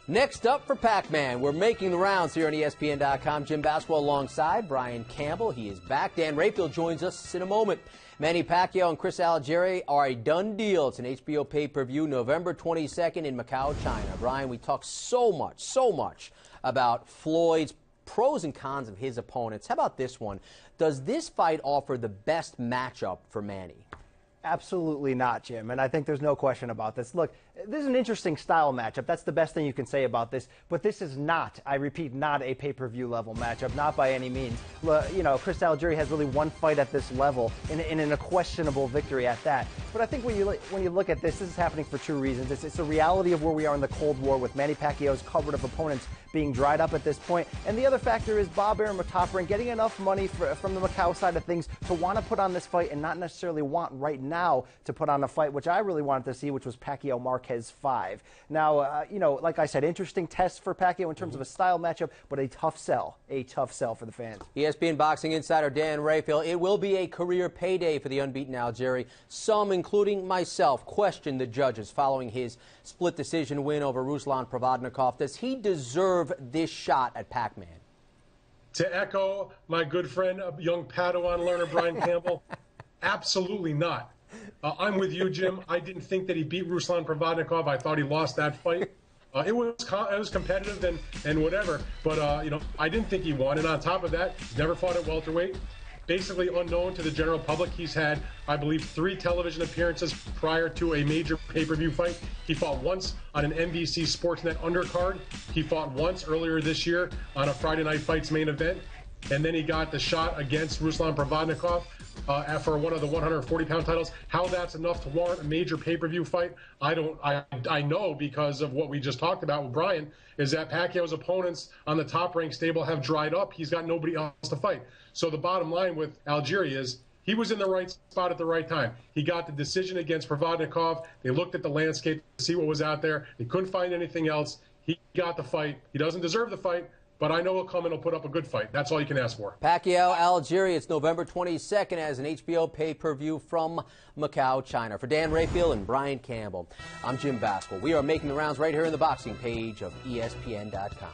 Next up for Pac-Man, we're making the rounds here on ESPN.com. Jim Baswell alongside Brian Campbell. He is back. Dan Rayfield joins us in a moment. Manny Pacquiao and Chris Algieri are a done deal. It's an HBO pay-per-view November 22nd in Macau, China. Brian, we talk so much about Floyd's pros and cons of his opponents. How about this one? Does this fight offer the best matchup for Manny? Absolutely not, Jim, and I think there's no question about this. Look, this is an interesting style matchup. That's the best thing you can say about this, but this is not, I repeat, not a pay-per-view level matchup, not by any means. You know, Chris Algieri has really one fight at this level, in a questionable victory at that. But I think when you look at this is happening for two reasons. It's a reality of where we are in the Cold War with Manny Pacquiao's cupboard of opponents being dried up at this point, and the other factor is Bob Arum and getting enough money from the Macau side of things to want to put on this fight and not necessarily want right now to put on a fight, which I really wanted to see, which was Pacquiao Marquez 5. Now, you know, like I said, interesting test for Pacquiao in terms of a style matchup, but a tough sell for the fans. ESPN boxing insider Dan Rayfield. It will be a career payday for the unbeaten Algieri. Some, including myself, question the judges following his split decision win over Ruslan Provodnikov. Does he deserve this shot at Pac-Man? To echo my good friend, young Padawan learner Brian Campbell, absolutely not. I'm with you, Jim. I didn't think that he beat Ruslan Provodnikov. I thought he lost that fight. It was competitive and whatever, but you know, I didn't think he won. And on top of that, he's never fought at welterweight. Basically unknown to the general public. He's had, I believe, 3 television appearances prior to a major pay-per-view fight. He fought once on an NBC Sportsnet undercard. He fought once earlier this year on a Friday Night Fights main event. And then he got the shot against Ruslan Provodnikov for one of the 140-pound titles. How that's enough to warrant a major pay-per-view fight, I know because of what we just talked about with Brian, is that Pacquiao's opponents on the top-ranked stable have dried up. He's got nobody else to fight. So the bottom line with Algieri is he was in the right spot at the right time. He got the decision against Provodnikov. They looked at the landscape to see what was out there. They couldn't find anything else. He got the fight. He doesn't deserve the fight, but I know he'll come and he'll put up a good fight. That's all you can ask for. Pacquiao, Algieri. It's November 22nd as an HBO pay-per-view from Macau, China. For Dan Rayfield and Brian Campbell, I'm Jim Baswell. We are making the rounds right here in the boxing page of ESPN.com.